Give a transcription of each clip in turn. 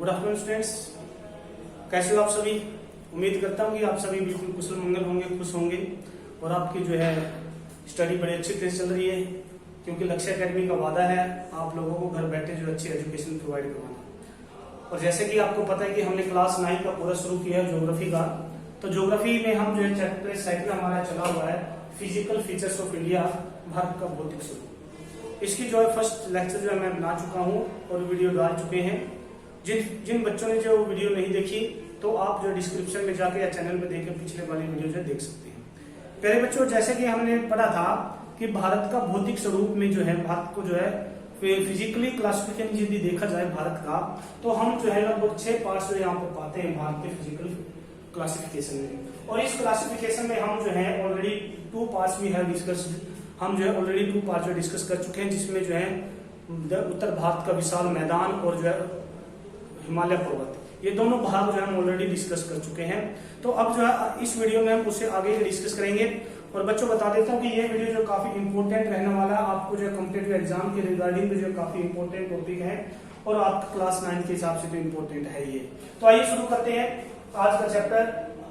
Good afternoon students, कैसे हो आप सभी। उम्मीद करता हूँ कि आप सभी बिल्कुल कुशल मंगल होंगे, खुश होंगे और आपकी जो है स्टडी बड़ी अच्छी तरह चल रही है, क्योंकि लक्ष्य एकेडमी का वादा है आप लोगों को घर बैठे जो अच्छी एजुकेशन प्रोवाइड करवाना। और जैसे कि आपको पता है कि हमने क्लास 9 का पूरा शुरू किया है ज्योग्राफी का, तो ज्योग्राफी में हम जो है चैप्टर साइकिल हमारा चला हुआ है physical features of India, Bharat का भौतिक स्वरूप। इसकी जो है फर्स्ट लेक्चर जो है मैं बना चुका हूँ और वीडियो डाल चुके हैं। जिन बच्चों ने जो वीडियो नहीं देखी तो आप जो डिस्क्रिप्शन में जाके या चैनल में देख पिछले वाली वीडियो जो देख सकते हैं। प्यारे बच्चों, जैसे कि हमने पढ़ा था कि भारत का भौतिक स्वरूप में जो है भारत को जो है फिजिकली क्लासिफिकेशन यदि देखा जाए भारत का, तो हम जो है लगभग 6 पार्ट्स यहाँ पर पाते हैं भारत के फिजिकल क्लासिफिकेशन में। और इस क्लासिफिकेशन में हम जो है ऑलरेडी 2 पार्ट्स भी है डिस्कस, हम जो है ऑलरेडी 2 पार्ट जो डिस्कस कर चुके हैं, जिसमें जो है उत्तर भारत का विशाल मैदान और जो है हिमालय पर्वत, ये दोनों भाग जो है हम ऑलरेडी डिस्कस कर चुके हैं। तो अब जो है इस वीडियो में हम उससे आगे डिस्कस करेंगे। और बच्चों बता देता हूँ कि ये वीडियो जो काफी इंपॉर्टेंट रहने वाला है, आपको जो है कॉम्पिटिटिव एग्जाम के रिगार्डिंग जो काफी इंपॉर्टेंट टॉपिक है और आपका क्लास 9 के हिसाब से तो इम्पोर्टेंट है ये। तो आइए शुरू करते हैं आज का chapter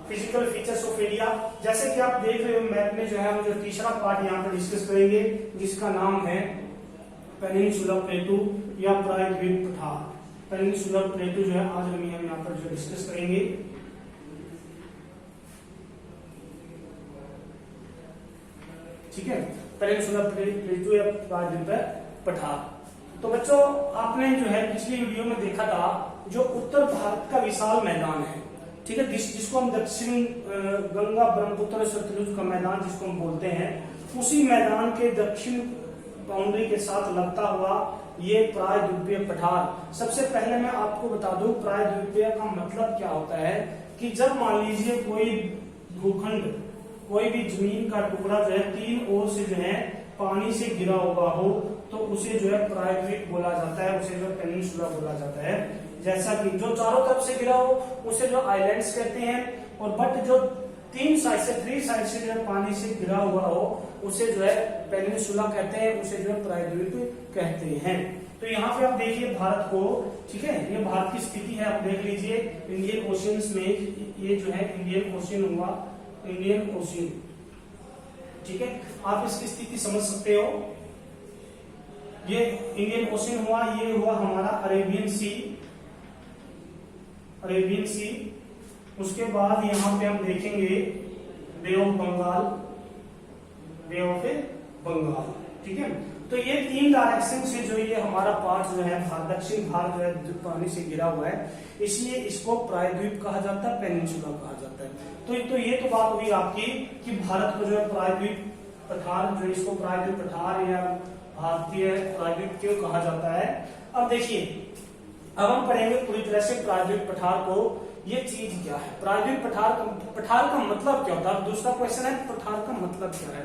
physical features of India. जैसे कि आप देख रहे हो मैप में जो है हम जो तीसरा पार्ट यहाँ पर डिस्कस करेंगे, जिसका नाम है पेनिनसुला प्लेटू या प्रायद्वीप पठार। पेनिनसुला प्लेटू जो है आज हम यहाँ पर जो डिस्कस करेंगे। ठीक है, पेनिनसुला प्लेटू या प्रायद्वीप पठार। तो बच्चों आपने जो है पिछली वीडियो में देखा था जो उत्तर भारत का विशाल मैदान है, ठीक है, जिसको हम दक्षिण गंगा ब्रह्मपुत्र सतलुज का मैदान जिसको हम बोलते हैं, उसी मैदान के दक्षिण बाउंड्री के साथ लगता हुआ ये प्रायद्वीपीय पठार। सबसे पहले मैं आपको बता दूं प्रायद्वीपीय का मतलब क्या होता है कि जब मान लीजिए कोई भूखंड, कोई भी जमीन का टुकड़ा जो है 3 ओर से जो है पानी से घिरा हुआ हो तो उसे जो है प्रायद्वीप बोला जाता है, उसे जो पेनिनसुला बोला जाता है। जैसा कि जो चारों तरफ से घिरा हो उसे जो आइलैंड्स कहते हैं, और बट जो 3 साइड से जो है पानी से घिरा हुआ हो उसे जो है पेनिनसुला कहते हैं, उसे जो है प्रायद्वीप कहते हैं। तो यहाँ पे आप देखिए भारत को, ठीक है, ये भारत की स्थिति है, आप देख लीजिए इंडियन ओशियंस में ये जो है इंडियन ओशियन हुआ, इंडियन ओशियन, ठीक है, आप इसकी स्थिति समझ सकते हो। ये इंडियन ओशियन हुआ, ये हुआ हमारा अरेबियन सी, अरेबियन सी। उसके बाद यहाँ पे हम देखेंगे bay of Bengal, bay of Bengal, ठीक है। तो ये 3 डायरेक्शन से जो ये हमारा पार्ट जो है दक्षिण भारत जो है पानी से घिरा हुआ है, इसलिए इसको प्रायद्वीप कहा जाता है, पेनिनसुला कहा जाता है। तो ये तो बात हुई आपकी कि भारत को जो है प्रायद्वीप पठार, जो इसको प्रायद्वीप पठार या भारतीय प्रायद्वीप क्यों कहा जाता है। अब देखिए, अब हम पढ़ेंगे पूरी तरह से प्रायद्वीप पठार को, ये चीज क्या है प्रायद्वीप पठार का मतलब क्या होता है। दूसरा क्वेश्चन है पठार का मतलब क्या है।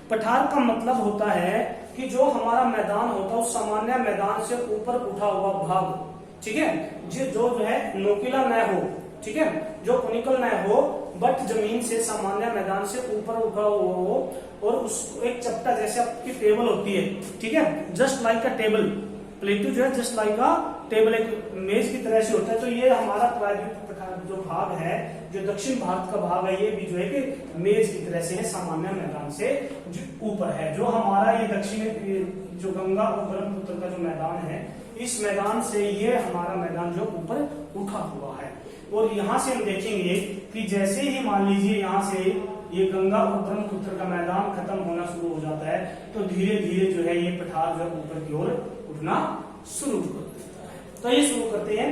पठार का मतलब होता है कि जो हमारा मैदान होता है उस सामान्य मैदान से ऊपर उठा हुआ भाग, ठीक है, जो है नोकीला न हो, ठीक है, जो कोनिकल न हो, बट जमीन से सामान्य मैदान से ऊपर उठा हुआ हो और उसको एक चपटा जैसे आपकी टेबल होती है, ठीक है, जस्ट लाइक अ टेबल, प्लेटू जो है जस्ट लाइक अ टेबल, एक मेज की तरह से होता है। तो ये हमारा प्रायद्वीप पठार जो भाग है, जो दक्षिण भारत का भाग है, ये भी जो है कि मेज की तरह से है, सामान्य मैदान से जो ऊपर है। जो हमारा ये दक्षिण जो गंगा और ब्रह्मपुत्र का जो मैदान है, इस मैदान से ये हमारा मैदान जो ऊपर उठा हुआ है। और यहाँ से हम देखेंगे कि जैसे ही मान लीजिए यहाँ से ये गंगा और ब्रह्मपुत्र का मैदान खत्म होना शुरू हो जाता है, तो धीरे धीरे जो है ये पठार जो ऊपर की ओर उठना शुरू कर देता है। तो ये शुरू करते हैं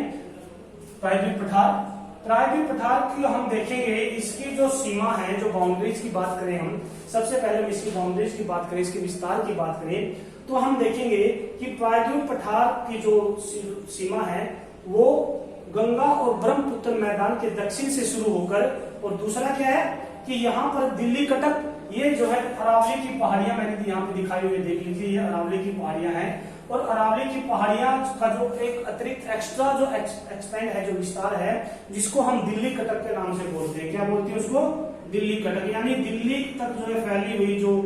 प्रायद्वीप पठार। प्रायद्वीप पठार की हम देखेंगे, इसकी जो सीमा है, जो बाउंड्रीज की बात करें हम, सबसे पहले हम इसकी बाउंड्रीज की बात करें, इसके विस्तार की बात करें, तो हम देखेंगे कि प्रायद्वीप पठार की जो सीमा है वो गंगा और ब्रह्मपुत्र मैदान के दक्षिण से शुरू होकर, और दूसरा क्या है कि यहाँ पर दिल्ली कटक, ये जो है अरावली की पहाड़ियां मैंने यहाँ पे दिखाई हुई, देख लीजिए ये अरावली की पहाड़ियां हैं। और अरावली की पहाड़ियां का जो एक अतिरिक्त एक्स्ट्रा जो एक्सपेंड है, जो विस्तार है, जिसको हम दिल्ली कटक के नाम से बोलते हैं। क्या बोलते हैं उसको? दिल्ली कटक, यानी दिल्ली तक जो है फैली हुई जो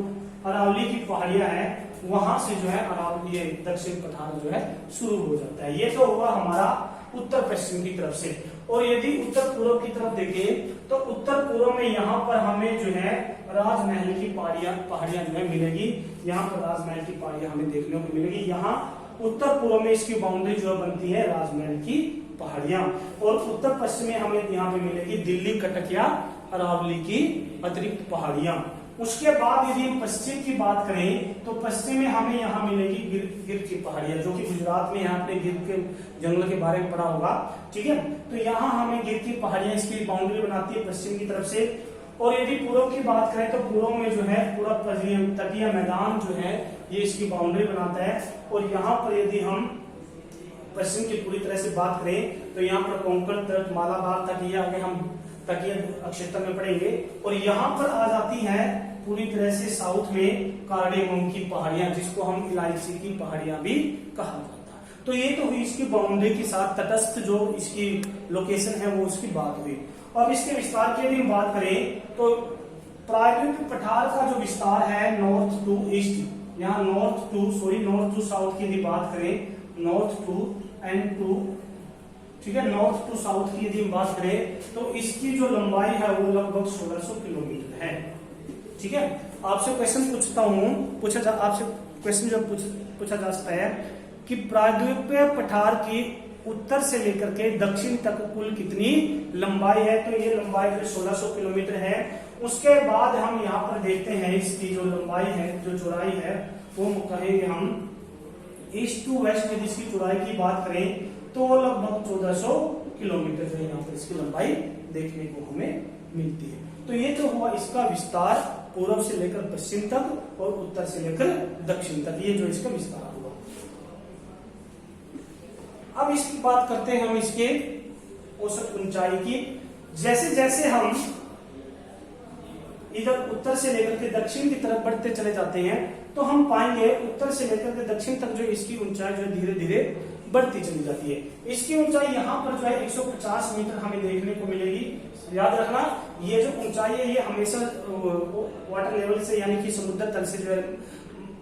अरावली की पहाड़ियां हैं, वहां से जो है अरावली दक्षिण पठार जो है शुरू हो जाता है। ये तो हुआ हमारा उत्तर पश्चिम की तरफ से। और यदि उत्तर पूर्व की तरफ देखें तो उत्तर पूर्व में यहाँ पर हमें जो है राजमहल की पहाड़ियां जो है मिलेगी। यहाँ पर राजमहल की पहाड़ियां हमें देखने को मिलेगी। यहाँ उत्तर पूर्व में इसकी बाउंड्री जो बनती है राजमहल की पहाड़ियां। और उत्तर पश्चिम में हमें यहाँ पे मिलेगी दिल्ली, कटक या अरावली की अतिरिक्त पहाड़ियां। उसके बाद यदि हम पश्चिम की बात करें तो पश्चिम में हमें यहाँ मिलेगी गिर की पहाड़ियां, जो कि गुजरात में यहाँ पे गिर के जंगल के बारे में पढ़ा होगा। ठीक है, तो यहाँ हमें गिर की पहाड़ियां इसकी बाउंड्री बनाती है पश्चिम की तरफ से। और यदि पूर्व की बात करें तो पूर्व में जो है पूरा तटीय मैदान जो है ये इसकी बाउंड्री बनाता है। और यहाँ पर यदि हम पश्चिम की पूरी तरह से बात करें तो यहाँ पर कोंकण तट, मालाबार तक, ये आगे हम तटीय क्षेत्र में पढ़ेंगे। और यहाँ पर आ जाती है पूरी तरह से साउथ में कार्डेमम की पहाड़ियां, जिसको हम इलायची की पहाड़ियां भी कहा जाता है। तो ये तो हुई इसकी बाउंड्री के साथ तटस्थ जो इसकी लोकेशन है वो उसकी बात हुई। अब इसके विस्तार की यदि हम बात करें तो प्रायद्वीपीय पठार का जो विस्तार है नॉर्थ टू ईस्ट, यहाँ नॉर्थ टू साउथ की यदि बात करें, नॉर्थ टू एंड टू, ठीक है, नॉर्थ टू साउथ की यदि हम बात करें तो इसकी जो लंबाई है वो लगभग 1600 किलोमीटर है। ठीक है, आपसे क्वेश्चन पूछता हूं, आपसे क्वेश्चन जो पूछा जा सकता है कि प्रायद्वीपीय पठार की उत्तर से लेकर के दक्षिण तक कुल कितनी लंबाई है। तो ये लंबाई जो 1600 किलोमीटर है। उसके बाद हम यहाँ पर देखते हैं इसकी जो लंबाई है, जो चौड़ाई है, वो कहेंगे हम ईस्ट टू वेस्ट में इसकी चौड़ाई की बात करें तो लगभग 1400 किलोमीटर जो यहाँ पर इसकी लंबाई देखने को हमें मिलती है। तो ये तो हुआ इसका विस्तार पूर्व से लेकर पश्चिम तक और उत्तर से लेकर दक्षिण तक, ये जो इसका विस्तार हुआ। अब इसकी बात करते हैं हम इसके औसत ऊंचाई की। जैसे जैसे हम इधर उत्तर से लेकर के दक्षिण की तरफ बढ़ते चले जाते हैं तो हम पाएंगे उत्तर से लेकर के दक्षिण तक जो इसकी ऊंचाई जो धीरे धीरे बढ़ती चली जाती है। इसकी ऊंचाई यहाँ पर जो है 150 मीटर हमें देखने को मिलेगी। याद रखना, ये जो ऊंचाई है ये हमेशा वाटर लेवल से यानी कि समुद्र तल से जो है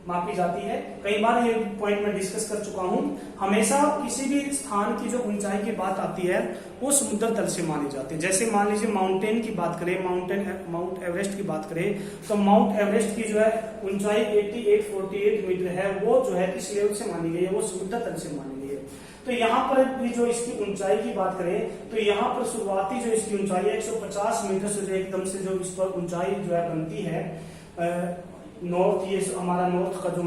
मापी जाती है। कई बार ये पॉइंट मैं डिस्कस कर चुका हूं। हमेशा किसी भी स्थान की जो ऊंचाई की बात आती है वो समुद्र तल से मानी जाती है। जैसे मान लीजिए माउंटेन की बात करें, माउंट एवरेस्ट की बात करें तो माउंट एवरेस्ट की जो है ऊंचाई 8848 मीटर है। वो जो है किस लेवल से मानी गई है, वो समुद्र तल से मानी गई है। तो यहाँ पर भी जो इसकी ऊंचाई की बात करें तो यहाँ पर शुरुआती जो इसकी ऊंचाई है 150 मीटर से जो एकदम से जो इस पर ऊंचाई जो है बनती है नॉर्थ, ये हमारा नॉर्थ का जो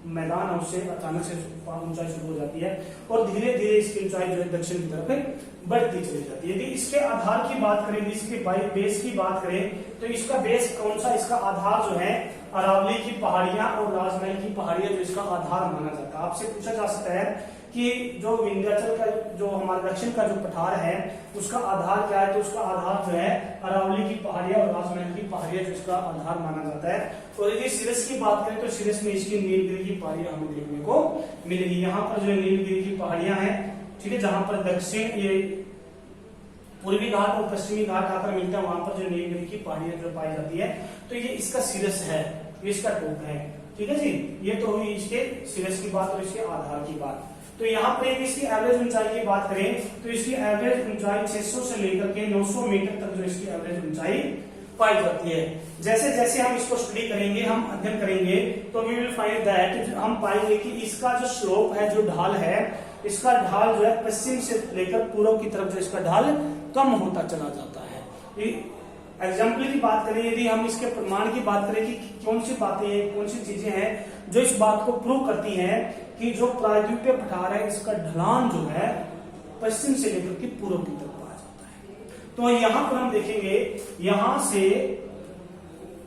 मैदान है उससे अचानक से ऊंचाई शुरू हो जाती है और धीरे धीरे इसकी ऊंचाई जो है दक्षिण की तरफ बढ़ती चली जाती है। यदि इसके आधार की बात करें, इसके बेस की बात करें तो इसका बेस कौन सा, इसका आधार जो है अरावली की पहाड़ियां और राजमहल की पहाड़ियां जो इसका आधार माना जाता है। आपसे पूछा जा सकता है कि जो विंध्याचल का जो हमारा दक्षिण का जो पठार है उसका आधार क्या है, तो उसका आधार जो है अरावली की पहाड़ियां और राजमहल की पहाड़ियां जो इसका आधार माना जाता है। और यदि सिरस की बात करें तो सिरस में इसकी नीलगिरी की पहाड़ियां हमें देखने को मिलेगी। यहाँ पर जो नीलगिरी की पहाड़ियां हैं, ठीक है, जहां पर दक्षिण ये पूर्वी घाट और पश्चिमी घाट आकर मिलता है, वहां पर जो नीलगिरी की पहाड़ियां जो पाई जाती है तो ये इसका सिरस है, ये इसका टॉप है। ठीक है जी, ये तो हुई इसके सिरस की बात और इसके आधार की बात। तो यहाँ पर इसकी एवरेज ऊंचाई की बात करें तो इसकी एवरेज ऊंचाई 600 से लेकर के 900 मीटर तक जो इसकी एवरेज ऊंचाई पाई जाती है। जैसे जैसे हम इसको स्टडी करेंगे, हम अध्ययन करेंगे तो वी विल फाइंड दैट, हम पाएंगे कि इसका जो स्लोप है, जो ढाल है, इसका ढाल जो है पश्चिम से लेकर पूर्व की तरफ जो इसका ढाल कम होता चला जाता है। एग्जाम्पल की बात करें, यदि हम इसके प्रमाण की बात करें कि कौन सी बातें हैं, कौन सी चीजें हैं जो इस बात को प्रूव करती हैं कि जो प्रायद्वीपीय पठार है इसका ढलान जो है पश्चिम से लेकर के पूर्व की तरफ आ जाता है। तो यहाँ पर हम देखेंगे, यहाँ से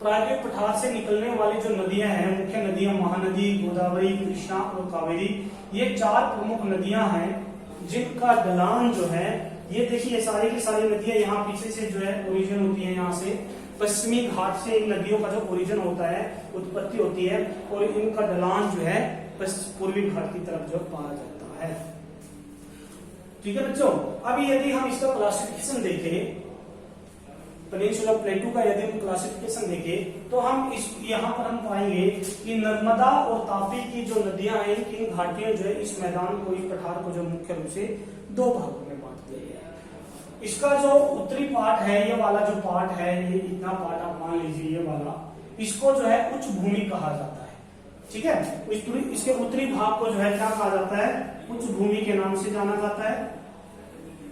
प्रायद्वीपीय पठार से निकलने वाली जो नदियां हैं, मुख्य नदियां महानदी, गोदावरी, कृष्णा और कावेरी, ये 4 प्रमुख नदियां हैं जिनका ढलान जो है, ये देखिए सारी की सारी नदियां यहाँ पीछे से जो है ओरिजिन होती है, यहाँ से पश्चिमी घाट से इन नदियों का जो ओरिजिन होता है, उत्पत्ति होती है और इनका ढलान जो है पूर्वी घाट की तरफ जो पाया जाता है। ठीक है बच्चों, अभी यदि हम इसका क्लासिफिकेशन देखें, पेनिनसुला प्लेटू का यदि हम क्लासिफिकेशन देखें तो हम इस यहाँ पर हम पाएंगे कि नर्मदा और तापी की जो नदियां हैं, इन घाटियां जो है इस मैदान को, इस पठार को जो मुख्य रूप से दो भागों में बांट दिया गया है। इसका जो उत्तरी पार्ट है, ये वाला जो पार्ट है, ये इतना पार्ट आप मान लीजिए, ये वाला, इसको जो है उच्च भूमि कहा जाता है। ठीक है, इसके उत्तरी भाग को जो है क्या कहा जाता है, उच्च भूमि के नाम से जाना जाता है,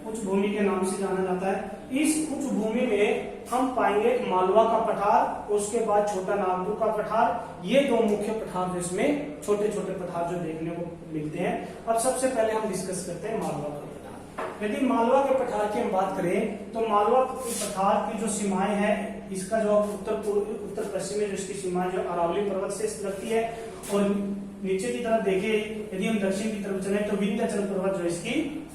उच्च भूमि के नाम से जाना जाता है। इस उच्च भूमि में हम पाएंगे मालवा का पठार, उसके बाद छोटा नागपुर का पठार, ये दो मुख्य पठार जिसमें छोटे छोटे पठार जो देखने को मिलते हैं। अब सबसे पहले हम डिस्कस करते हैं मालवा का पठार। यदि मालवा के पठार की हम बात करें तो मालवा के पठार की जो सीमाएं है, इसका जो उत्तर पश्चिम में जो इसकी सीमाएं जो अरावली पर्वत से लगती है, और नीचे की तरफ देखिए यदि हम दक्षिण की तरफ चले तो विंध्याचल पर्वत जो इसकी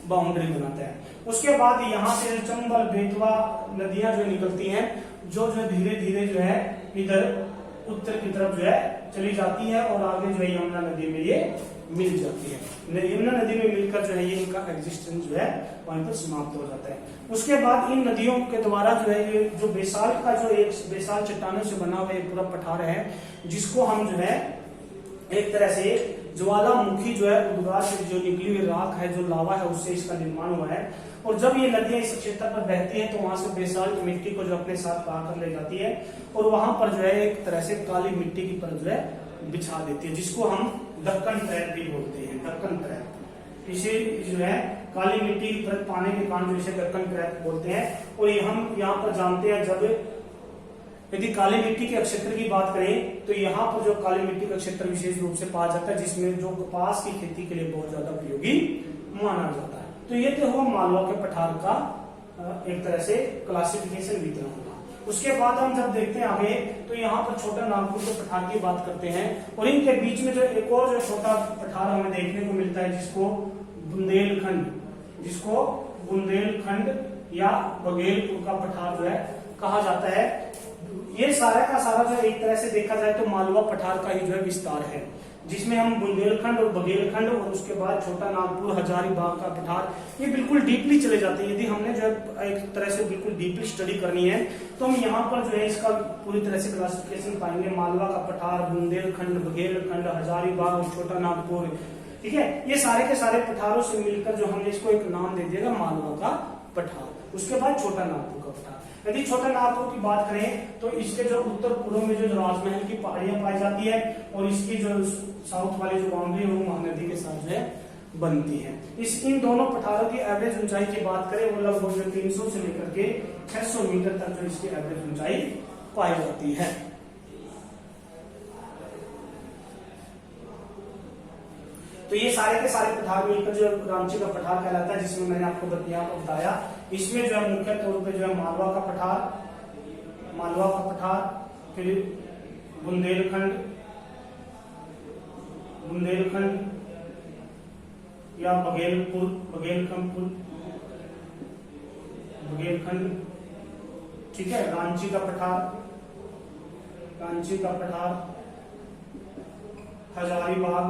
बाउंड्री बनाता है। उसके बाद यहाँ से चंबल बेतवा नदियां जो निकलती हैं, जो धीरे धीरे जो है इधर उत्तर की तरफ जो है चली जाती है, और आगे जो है यमुना नदी में ये मिल जाती है। यमुना नदी में मिलकर जो है ये इनका एग्जिस्टेंस जो है वहीं पर समाप्त हो जाता है। उसके बाद इन नदियों के द्वारा जो है ये जो बेसाल्ट का जो एक बेसाल्ट चट्टानों से बना हुआ एक पूरा पठार है, जिसको हम जो है एक तरह से ज्वालामुखी जो है उद्गार से जो निकली हुई राख है, जो लावा है, उससे इसका निर्माण हुआ है। और जब ये नदियां इस क्षेत्र पर बहती है तो वहां से बेसाल्ट मिट्टी को जो अपने साथ बहा कर ले जाती है, और वहां पर जो है एक तरह से काली मिट्टी की परत जो है बिछा देती है, जिसको हम दक्कन ट्रैप भी बोलते हैं। दक्कन ट्रैप, इसे जो है काली मिट्टी की परत पाने के कारण जो इसे दक्कन ट्रैप बोलते हैं। और हम यहाँ पर जानते हैं, जब यदि काली मिट्टी के क्षेत्र की बात करें तो यहाँ पर जो काली मिट्टी का क्षेत्र विशेष रूप से पाया जाता है, जिसमें जो कपास की खेती के लिए बहुत ज्यादा उपयोगी माना जाता है। तो ये तो हुआ मालवा के पठार का एक तरह से क्लासिफिकेशन वितरण होगा। उसके बाद हम जब देखते हैं आगे तो यहाँ पर छोटा नागपुर के पठार की बात करते हैं, और इनके बीच में जो एक और जो छोटा पठार हमें देखने को मिलता है, जिसको बुंदेलखंड या बघेलपुर का पठार जो है कहा जाता है। ये सारा का सारा जो एक तरह से देखा जाए तो मालवा पठार का ही जो है विस्तार है, जिसमें हम बुंदेलखंड और बघेलखंड और उसके बाद छोटा नागपुर, हजारीबाग का पठार, ये बिल्कुल डीपली चले जाते हैं। यदि हमने जो है एक तरह से बिल्कुल डीपली स्टडी करनी है तो हम यहाँ पर जो है इसका पूरी तरह से क्लासिफिकेशन पाएंगे। मालवा का पठार, बुंदेलखंड, बघेलखंड, हजारीबाग और छोटा नागपुर, ठीक है, ये सारे के सारे पठारों से मिलकर जो हमने इसको एक नाम दे दिया मालवा का पठार। उसके बाद छोटा नागपुर का पठार। यदि छोटा नागपुर की बात करें तो इसके जो उत्तर पूर्व में जो राजमहल की पहाड़ियां पाई जाती है, और इसकी जो साउथ वाली जो बाउंड्री है वो महानदी के साथ जो है बनती है। इन दोनों पठारों की एवरेज ऊंचाई की बात करें वो लगभग 300 से लेकर के 600 मीटर तक जो इसकी एवरेज ऊंचाई पाई जाती है। तो ये सारे के सारे पठार मिलकर जो रांची का पठार कहलाता है, जिसमें मैंने आपको बताया। इसमें जो है मुख्य तौर पे जो है मालवा का पठार, फिर बुंदेलखंड या बघेलखंड, ठीक है, रांची का पठार, हजारीबाग,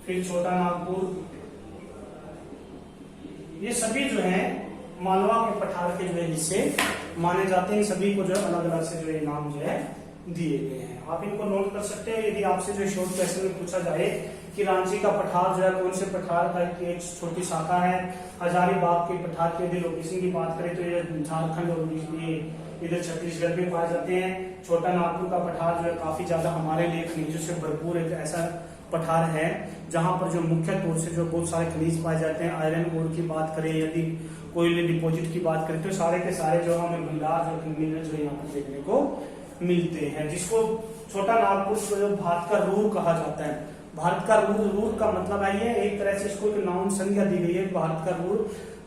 फिर छोटा नागपुर, ये सभी जो है मालवा के पठार के जो है हिस्से माने जाते हैं। सभी को जो अलग अलग से जो है नाम जो है दिए गए हैं, आप इनको नोट कर सकते हैं। यदि आपसे जो शॉर्ट क्वेश्चन में पूछा जाए कि रांची का पठार जो है कौन से पठार का एक छोटी शाखा है, हजारीबाग के पठार के यदि लोकेशन की बात करें तो ये झारखंड और ये इधर छत्तीसगढ़ में पाए जाते हैं। छोटा नागपुर का पठार जो है काफी ज्यादा हमारे लिए खनिजों से भरपूर एक ऐसा पठार है जहां पर जो मुख्य तौर से जो बहुत सारे खनिज पाए जाते हैं। आयरन ओर की बात करें, यदि कोयले डिपॉजिट की बात करें, तो सारे के सारे जो हमें मिनरल्स और मिनरल्स जो यहाँ पर देखने को मिलते हैं, जिसको छोटा नागपुर को जो भारत का रूर कहा जाता है। भारत का रूर का मतलब है ये एक तरह से इसको एक नाउन संज्ञा दी गई है। भारत का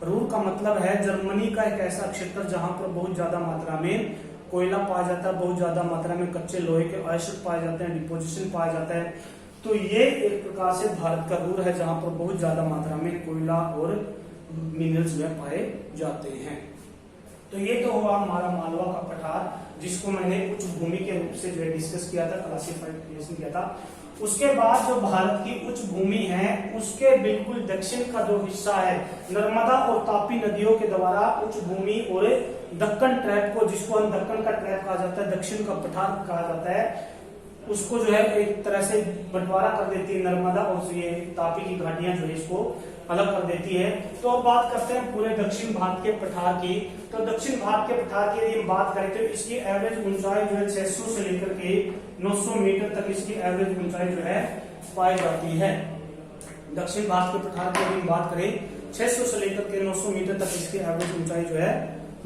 रूर का मतलब है जर्मनी का एक ऐसा क्षेत्र जहां पर बहुत ज्यादा मात्रा में कोयला पाया जाता है, बहुत ज्यादा मात्रा में कच्चे लोहे के अयस्क पाए जाते हैं, डिपोजिशन पाया जाता है। तो ये एक प्रकार से भारत का रूर है जहां पर बहुत ज्यादा मात्रा में कोयला और मिनरल्स जो पाए जाते हैं। तो ये तो हुआ हमारा मालवा का पठार, जिसको मैंने उच्च भूमि के रूप से जो है डिस्कस किया था, क्लासिफिकेशन किया था। उसके बाद जो भारत की उच्च भूमि है उसके बिल्कुल दक्षिण का जो हिस्सा है, नर्मदा और तापी नदियों के द्वारा उच्च भूमि और दक्कन ट्रैप को, जिसको हम दक्कन का ट्रैप कहा जाता है, दक्षिण का पठार कहा जाता है, उसको जो है एक तरह से बंटवारा कर देती है नर्मदा और ये तापी की घाटियां जो है इसको अलग कर देती है। तो अब बात करते हैं पूरे दक्षिण भारत के पठार की। तो दक्षिण भारत के पठार की यदि हम बात करें तो इसकी एवरेज ऊंचाई जो है 600 से लेकर के 900 मीटर तक इसकी एवरेज ऊंचाई जो है पाई जाती है। दक्षिण भारत के पठार की यदि हम बात करें 600 से लेकर के 900 मीटर तक इसकी एवरेज ऊंचाई जो है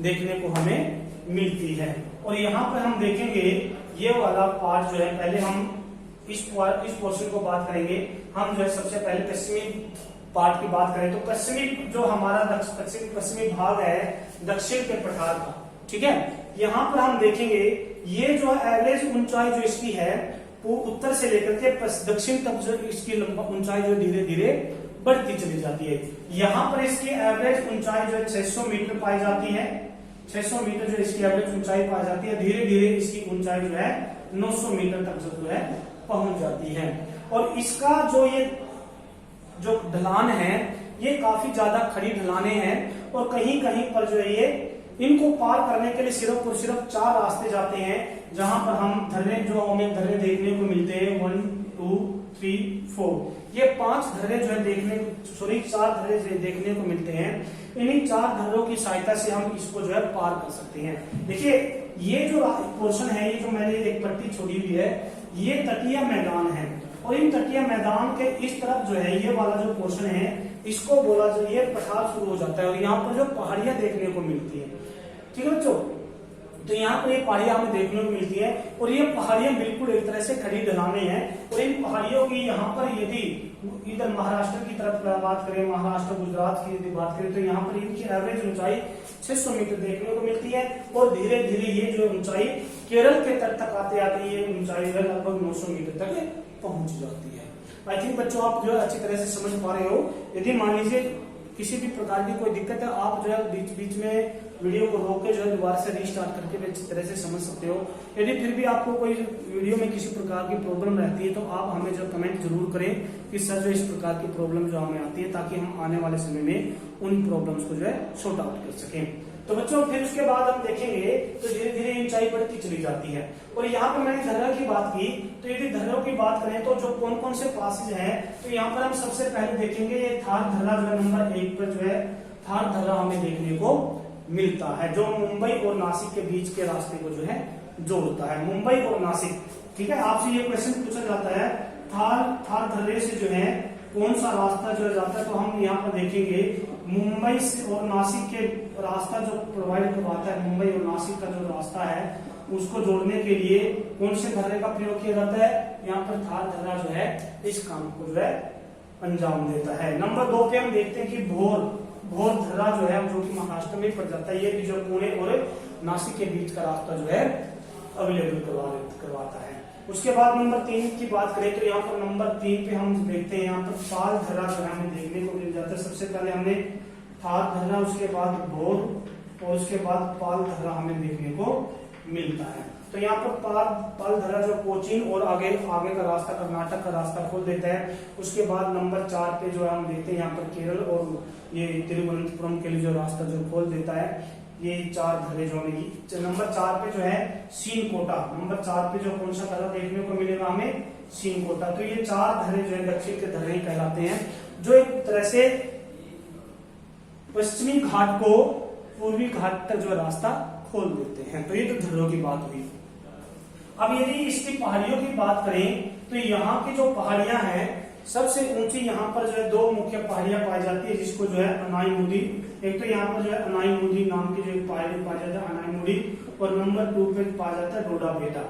देखने को हमें मिलती है। और यहाँ पर हम देखेंगे ये वाला पार्ट जो है, पहले हम इस पोर्शन को बात करेंगे। हम जो है सबसे पहले पश्चिमी पार्ट की बात करें तो पश्चिमी जो हमारा पश्चिमी भाग है दक्षिण के पठार का, ठीक है। यहाँ पर हम देखेंगे ये जो एवरेज ऊंचाई जो इसकी है वो उत्तर से लेकर के दक्षिण तक जो इसकी ऊंचाई जो धीरे धीरे बढ़ती चली जाती है। यहाँ पर इसकी एवरेज ऊंचाई जो है 600 मीटर पाई जाती है। 600 मीटर जो इसकी एवरेज ऊंचाई पाई जाती है, धीरे धीरे इसकी ऊंचाई जो है 900 मीटर तक जो है पहुंच जाती है। और इसका जो ये जो ढलान है ये काफी ज्यादा खड़ी ढलाने हैं और कहीं कहीं पर जो है ये इनको पार करने के लिए सिर्फ और सिर्फ 4 रास्ते जाते हैं, जहां पर हम धर्रे जो हमें धर्रे देखने को मिलते हैं 1 2 3 4, ये 5 धर्रे जो है देखने 4 धर्रे जो देखने को मिलते हैं। इन्हीं 4 धर्रों की सहायता से हम इसको जो है पार कर सकते हैं। देखिए ये जो पोर्शन है, ये जो मैंने एक पट्टी छोड़ी हुई है, ये तटीय मैदान है और इन तटीय मैदान के इस तरफ जो है ये वाला जो पोर्शन है इसको बोला जाए पठार शुरू हो जाता है और यहाँ पर जो पहाड़ियां देखने को मिलती है, ठीक है बच्चों। तो यहाँ पर ये पहाड़ियां हमें देखने को मिलती है और ये पहाड़ियां बिल्कुल एक तरह से खड़ी ढलाने हैं। और इन पहाड़ियों की यहाँ पर यदि इधर महाराष्ट्र की तरफ बात करें, महाराष्ट्र गुजरात की यदि बात करें तो यहाँ पर इनकी एवरेज ऊंचाई 600 मीटर देखने को मिलती है और धीरे धीरे ये जो ऊंचाई केरल के तट तक आते आते ये ऊंचाई लगभग 900 मीटर तक पहुंच जाती है। आई थिंक बच्चों आप जो है अच्छी तरह से समझ पा रहे हो। यदि मान लीजिए किसी भी प्रकार की कोई दिक्कत है, आप जो है बीच बीच में वीडियो को रोक के जो है दोबारा से रीस्टार्ट करके भी अच्छी तरह से समझ सकते हो। यदि फिर भी आपको कोई वीडियो में किसी प्रकार की प्रॉब्लम रहती है तो आप हमें जो कमेंट जरूर करें कि सर जो इस प्रकार की प्रॉब्लम जो हमें आती है, ताकि हम आने वाले समय में उन प्रॉब्लम्स को जो है सॉर्ट आउट कर सकें। तो बच्चों फिर उसके बाद हम देखेंगे तो धीरे धीरे ऊंचाई बढ़ती चली जाती है। और यहाँ पर मैंने धर्रा की बात की, तो यदि धर्रों की बात करें तो जो कौन कौन से पासेज हैं, तो यहाँ पर हम सबसे पहले देखेंगे ये थार धर्रा जो है नंबर 1 पर जो है थार धर्रा हमें देखने को मिलता है, जो मुंबई और नासिक के बीच के रास्ते को जो है जोड़ता है, मुंबई और नासिक, ठीक है। आपसे ये क्वेश्चन पूछा जाता है थार धर्रे से जो है कौन सा रास्ता जो जाता है, तो हम यहाँ पर देखेंगे मुंबई से और नासिक के रास्ता जो प्रोवाइड करवाता है, मुंबई और नासिक का जो रास्ता है उसको जोड़ने के लिए कौन से धर्रे का प्रयोग किया जाता है, यहाँ पर थार धर्रा जो है इस काम को जो है अंजाम देता है। नंबर 2 पे हम देखते हैं कि भोर धर्रा जो है जो कि महाराष्ट्र में पड़ जाता है, ये भी जो पुणे और नासिक के बीच का रास्ता जो है अवेलेबल करवाता है। उसके बाद नंबर 3 की बात करें तो यहाँ पर नंबर 3 पे हम देखते हैं यहाँ पर पाल धर्रा जो है हमें देखने को मिल जाता है। सबसे पहले हमने थार धर्रा, उसके बाद भोर और उसके बाद पाल धर्रा हमें देखने को मिलता है। तो यहाँ पर पाल धर्रा जो कोचीन और आगे का रास्ता कर्नाटक का रास्ता खोल देता है। उसके बाद नंबर 4 पे जो हम देखते हैं यहाँ पर केरल और ये तिरुवनंतपुरम के लिए जो रास्ता जो खोल देता है। ये 4 धर्रे जो हमें नंबर 4 पे जो है सीन कोटा, नंबर 4 पे जो कौन सा धर्रा देखने को मिलेगा हमें, सीन कोटा। तो ये 4 धर्रे जो है दक्षिण के धर्रे कहलाते हैं, जो एक तरह से पश्चिमी घाट को पूर्वी घाट तक जो रास्ता खोल देते हैं। तो ये तो धर्रों की बात हुई। अब यदि इसकी पहाड़ियों की बात करें तो यहाँ की जो पहाड़ियां हैं सबसे ऊंची यहाँ पर जो है 2 मुख्य पहाड़ियां पाई जाती है, जिसको जो है अनाईमुदी, एक तो यहाँ पर जो है अनाईमुदी नाम की जो एक पहाड़ी पाई जाती है अनाईमुदी, और नंबर 2 पे पाया जाता है डोडा बेटा।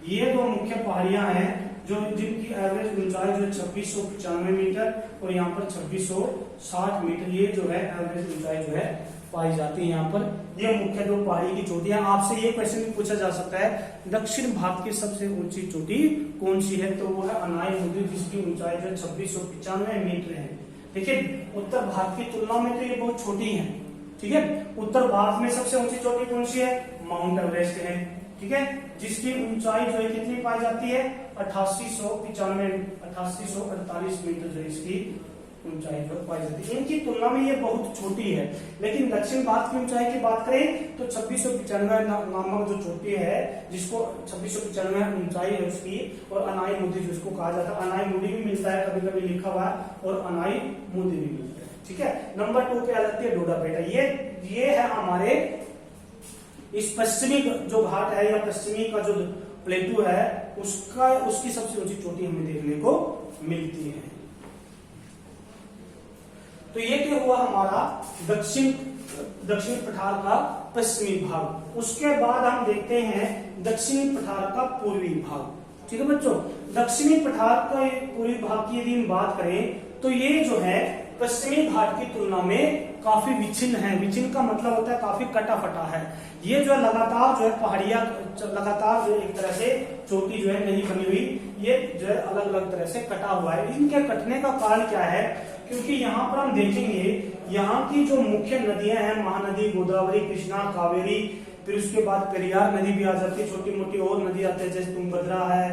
ये 2 मुख्य पहाड़ियां हैं जो जिनकी एवरेज ऊंचाई जो 2695 मीटर और यहाँ पर 2660 मीटर ये जो है एवरेज ऊंचाई जो है पाई जाती है। यहाँ पर ये मुख्य 2 पहाड़ी की चोटियां। आपसे ये क्वेश्चन भी पूछा जा सकता है दक्षिण भारत की सबसे ऊंची चोटी कौन सी है, तो वो है अनाईमुदी, जिसकी ऊंचाई जो 2695 मीटर है। देखिए उत्तर भारत की तुलना में तो ये बहुत छोटी है, ठीक है। उत्तर भारत में सबसे ऊंची चोटी कौन सी है, माउंट एवरेस्ट है, ठीक है, जिसकी ऊंचाई जो है कितनी पाई जाती है 8848 मीटर जो इसकी ऊंचाई जो पाई जाती है। इनकी तुलना में ये बहुत छोटी है, लेकिन दक्षिण भारत की ऊंचाई की बात करें तो 2695 नामक जो चोटी है, जिसको 2695 ऊंचाई है उसकी, और अनाई मुदी जिसको कहा जाता है, अनाई मुदी भी मिलता है कभी कभी लिखा हुआ और अनाई मुदी भी मिलता है। ठीक है, नंबर 2 पे आ जाती है डोडा बेटा। ये है हमारे इस पश्चिमी जो घाट है या पश्चिमी का जो प्लेटू है उसकी सबसे ऊंची चोटी हमें देखने को मिलती है। तो ये क्या हुआ हमारा दक्षिण पठार का पश्चिमी भाग। उसके बाद हम देखते हैं दक्षिणी पठार का पूर्वी भाग। ठीक है बच्चों, दक्षिणी पठार का पूर्वी भाग की यदि हम बात करें तो ये जो है पश्चिमी घाट की तुलना में काफी विच्छिन्न है। विच्छिन्न का मतलब होता है काफी कटा फटा है। ये जो लगातार जो है पहाड़ियां लगातार जो एक तरह से चोटी जो है नहीं बनी हुई, ये जो है अलग अलग तरह से कटा हुआ है। इनके कटने का कारण क्या है? क्योंकि यहाँ पर हम देखेंगे यहाँ की जो मुख्य नदियां हैं, महानदी, गोदावरी, कृष्णा, कावेरी, फिर उसके बाद पेरियार नदी भी आ जाती है, छोटी मोटी और नदी आती है जैसे तुंगभद्रा है,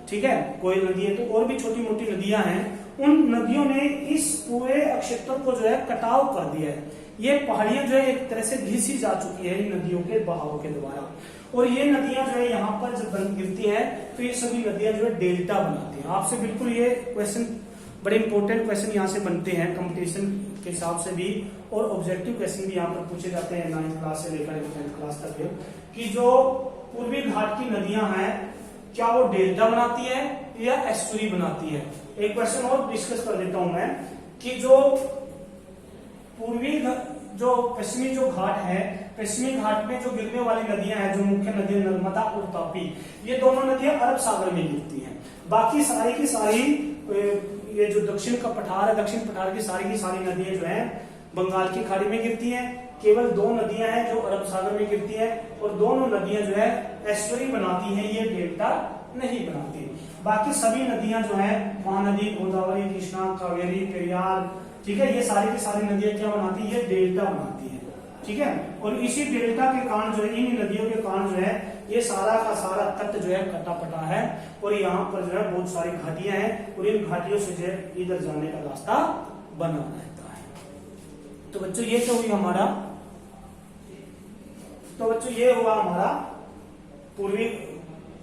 ठीक है, कोयल नदी है, तो और भी छोटी मोटी नदियां हैं। उन नदियों ने इस पूरे क्षेत्र को जो है कटाव कर दिया है। ये पहाड़ियां जो है एक तरह से घिसी जा चुकी है इन नदियों के बहाव के द्वारा, और ये नदियां जो है यहाँ पर जब गिरती हैं तो ये सभी नदियां जो है डेल्टा बनाती हैं। आपसे बिल्कुल ये क्वेश्चन बड़े इंपॉर्टेंट क्वेश्चन यहाँ से बनते हैं कंपटीशन के हिसाब से भी, और ऑब्जेक्टिव क्वेश्चन भी यहाँ पर पूछे जाते हैं 9th क्लास से लेकर 10th क्लास तक कि जो पूर्वी घाट की नदियां हैं क्या वो डेल्टा बनाती है या एस्टुरी बनाती है। एक क्वेश्चन और डिस्कस कर देता हूं मैं कि जो पूर्वी जो पश्चिमी जो घाट है, पश्चिमी घाट में जो गिरने वाली नदियां हैं, जो मुख्य नदियां नर्मदा और तापी, ये दोनों नदियां अरब सागर में गिरती हैं। बाकी सारी की सारी ये जो दक्षिण का पठार है, दक्षिण पठार की सारी नदियां जो हैं बंगाल की खाड़ी में गिरती हैं। केवल 2 नदियां हैं जो अरब सागर में गिरती हैं, और दोनों नदियां जो है एस्टुरी बनाती हैं, ये डेल्टा नहीं बनाती। बाकी सभी नदियां जो है महानदी, गोदावरी, कृष्णा, कावेरी, पेरियार, ठीक है, ये सारी की सारी नदियां क्या बनाती है? डेल्टा बनाती है। ठीक है, और इसी डेल्टा के कारण जो है, इन नदियों के कारण जो है ये सारा का सारा तट जो है कटा पटा है, और यहाँ पर जो है बहुत सारी घाटियां हैं, और इन घाटियों से जो है इधर जाने का रास्ता बना रहता है। तो बच्चों ये तो हुआ हमारा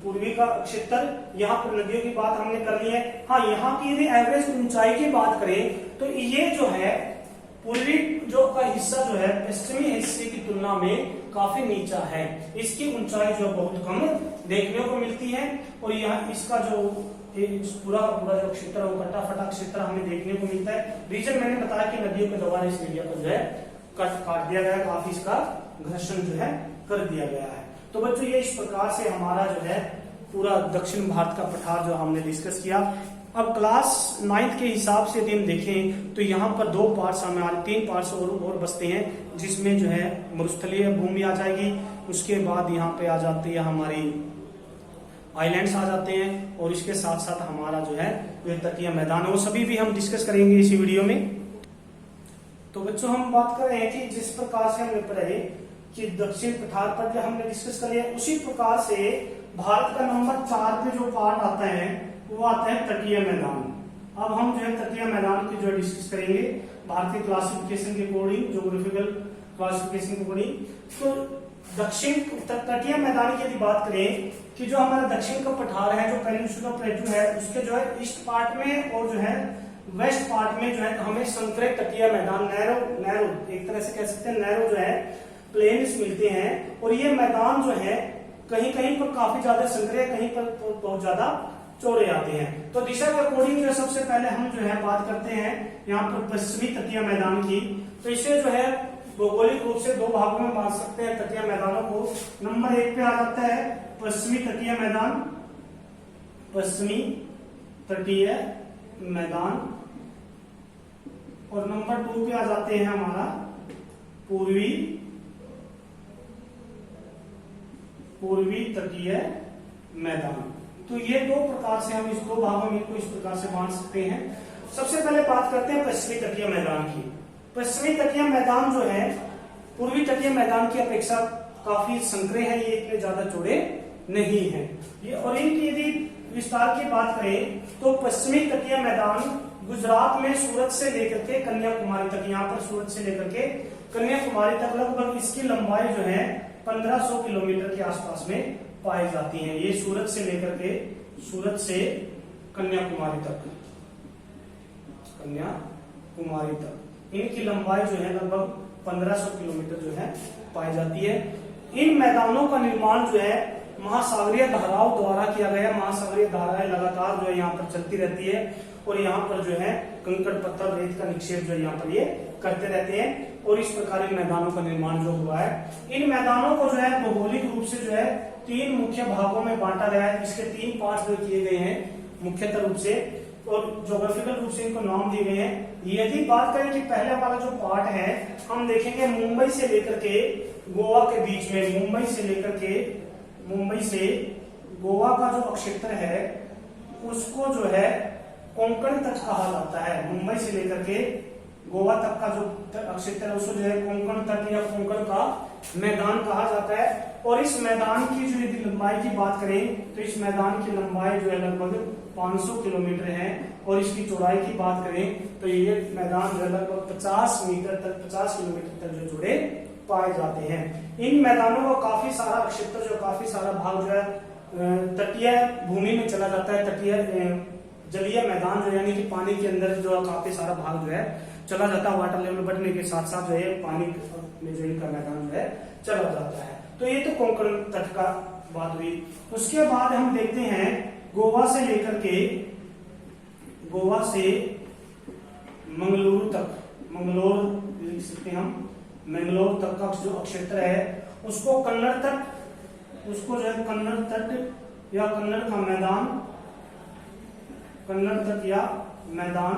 पूर्वी का क्षेत्र। यहाँ पर नदियों की बात हमने कर ली है। हाँ, यहाँ की यदि एवरेज ऊंचाई की बात करें तो ये जो है पूर्वी जो का हिस्सा जो है पश्चिमी हिस्से की तुलना में काफी नीचा है। इसकी ऊंचाई जो बहुत कम देखने को मिलती है, और यहाँ इसका जो पूरा जो क्षेत्र है वो कटा फटा क्षेत्र हमें देखने को मिलता है। रीजन मैंने बताया कि नदियों के द्वारा इस एरिया को जो है काट दिया गया है, काफी इसका घर्षण जो है कर दिया गया है। तो बच्चों ये इस प्रकार से हमारा जो है पूरा दक्षिण भारत का पठार जो हमने डिस्कस किया। अब क्लास 9th के हिसाब से यदि हम देखें तो यहाँ पर 2 पार्ट्स हमें 3 पार्ट्स और बचते हैं, जिसमें जो है मरुस्थलीय भूमि आ जाएगी, उसके बाद यहाँ पे आ जाती है हमारी आइलैंड्स आ जाते हैं, और इसके साथ साथ हमारा जो है तटीय मैदान, वो सभी भी हम डिस्कस करेंगे इसी वीडियो में। तो बच्चों हम बात कर रहे हैं कि जिस प्रकार से हमने पढ़े कि दक्षिण पठार पर जो हमने डिस्कस कर लिया, उसी प्रकार से भारत का नंबर 4 पे जो पार्ट आता है वो आता है तटीय मैदान। अब हम जो है तटीय मैदान की जो डिस्कस करेंगे भारतीय क्लासिफिकेशन के अकॉर्डिंग, ज्योग्राफिकल क्लासिफिकेशन के अकॉर्डिंग। तो दक्षिण तटीय मैदान की यदि बात करें कि जो हमारा दक्षिण का पठार है, जो पेनिनसुला प्लेटू है, उसके जो है ईस्ट पार्ट में और जो है वेस्ट पार्ट में जो है हमें संकरे तटीय मैदान, नैरो एक तरह से कह सकते हैं नैरो जो है प्लेन्स मिलते हैं, और ये मैदान जो है कहीं कहीं पर काफी ज्यादा संकरे, कहीं पर बहुत ज्यादा चौड़े आते हैं। तो दिशा के अकॉर्डिंग जो सबसे पहले हम जो है बात करते हैं यहाँ पर पश्चिमी तटीय मैदान की। तो इसे जो है भौगोलिक रूप से 2 भागों में बांट सकते हैं तटीय मैदानों को। नंबर 1 पे आ जाता है पश्चिमी तटीय मैदान, पश्चिमी तटीय मैदान, और नंबर 2 पे आ जाते हैं हमारा पूर्वी तटीय मैदान। तो ये 2 प्रकार से हम इस 2 भागों में इस प्रकार से बांट सकते हैं। सबसे पहले बात करते हैं पश्चिमी तटीय मैदान की। पश्चिमी तटीय मैदान जो है पूर्वी तटीय मैदान की अपेक्षा काफी संकरे हैं, ये इतने ज्यादा चौड़े नहीं है ये। और इनकी यदि विस्तार की बात करें तो पश्चिमी तटीय मैदान गुजरात में सूरत से लेकर के कन्याकुमारी तक, यहाँ पर सूरत से लेकर के कन्याकुमारी तक लगभग इसकी लंबाई जो है 1500 किलोमीटर के आसपास में पाई जाती है। ये सूरत से लेकर के, सूरत से कन्याकुमारी तक, कन्याकुमारी तक इनकी लंबाई जो है लगभग 1500 किलोमीटर जो है पाई जाती है। इन मैदानों का निर्माण जो है महासागरीय धाराओं द्वारा किया गया। महासागरीय धाराएं लगातार जो है यहाँ पर चलती रहती है और यहाँ पर जो है कंकड़ पत्थर रेत का निक्षेप जो है यहाँ पर ये करते रहते हैं और इस प्रकार इन मैदानों का निर्माण जो हुआ है। इन मैदानों को जो है भौगोलिक रूप से जो है 3 मुख्य भागों में बांटा गया है। इसके 3 पार्ट जो किए गए हैं मुख्यतः रूप से और ज्योग्राफिकल रूप से इनको नाम दिए गए हैं। यदि बात करें कि पहले वाला जो पार्ट है, हम देखेंगे मुंबई से लेकर के गोवा के बीच में, मुंबई से गोवा का जो क्षेत्र है उसको जो है कोंकण तट कहा जाता है। मुंबई से लेकर के गोवा तक का जो क्षेत्र है उसको जो है कोंकण तट या कोंकण का मैदान कहा जाता है। और इस मैदान की जो यदि लंबाई की बात करें तो इस मैदान की लंबाई जो है लगभग 500 किलोमीटर है और इसकी चौड़ाई की बात करें तो ये मैदान जो है लगभग 50 किलोमीटर तक जो जुड़े पाए जाते हैं। इन मैदानों का काफी सारा क्षेत्र जो काफी सारा भाग जो है तटीय भूमि में चला जाता है। तटीय जलीय मैदान जो यानी कि पानी के अंदर जो काफी सारा भाग जो है चला जाता है। वाटर लेवल बढ़ने के साथ साथ जो है पानी में जो इनका मैदान जो है चला जाता है। तो ये तो कोंकण तट का बात हुई। उसके बाद हम देखते हैं गोवा से लेकर के, गोवा से मंगलुरु तक, मंगलोर लिख सकते हैं हम, मंगलोर तक का जो क्षेत्र है उसको कन्नड़ तट, उसको जो है कन्नड़ तट या कन्नड़ का मैदान, कन्नड़ तट या मैदान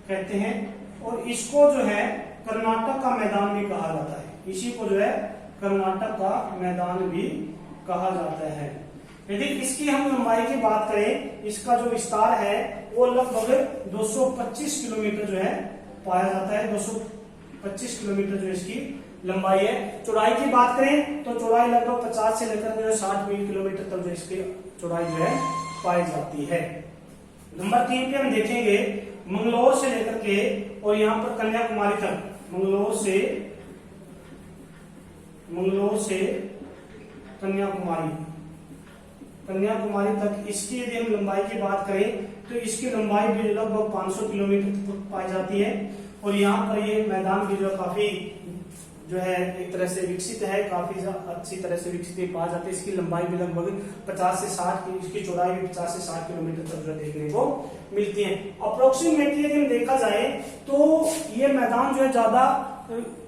कहते हैं। और इसको जो है कर्नाटक का मैदान भी कहा जाता है। इसी को जो है कर्नाटक का मैदान भी कहा जाता है। यदि इसकी हम लंबाई की बात करें, इसका जो विस्तार है वो लगभग 225 किलोमीटर जो है पाया जाता है। 225 किलोमीटर जो इसकी लंबाई है। चौड़ाई की बात करें तो चौड़ाई लगभग 50 से लेकर जो 60 किलोमीटर तक जो इसकी चौड़ाई जो है पाई जाती है। नंबर 3 पे हम देखेंगे मंगलोर से लेकर के और यहाँ पर कन्याकुमारी तक, मंगलोर से कन्याकुमारी तक इसकी यदि हम लंबाई की बात करें तो इसकी लंबाई भी लगभग 500 किलोमीटर तक पाई जाती है। और यहाँ पर ये मैदान भी जो काफी जो है एक तरह से विकसित है, काफी अच्छी तरह से विकसित पाया जाता है। इसकी लंबाई भी लगभग 50 से 60, इसकी चौड़ाई भी 50 से 60 किलोमीटर तक जो देखने को मिलती है। अप्रोक्सीमेटली यदि हम देखा जाए तो ये मैदान जो है ज्यादा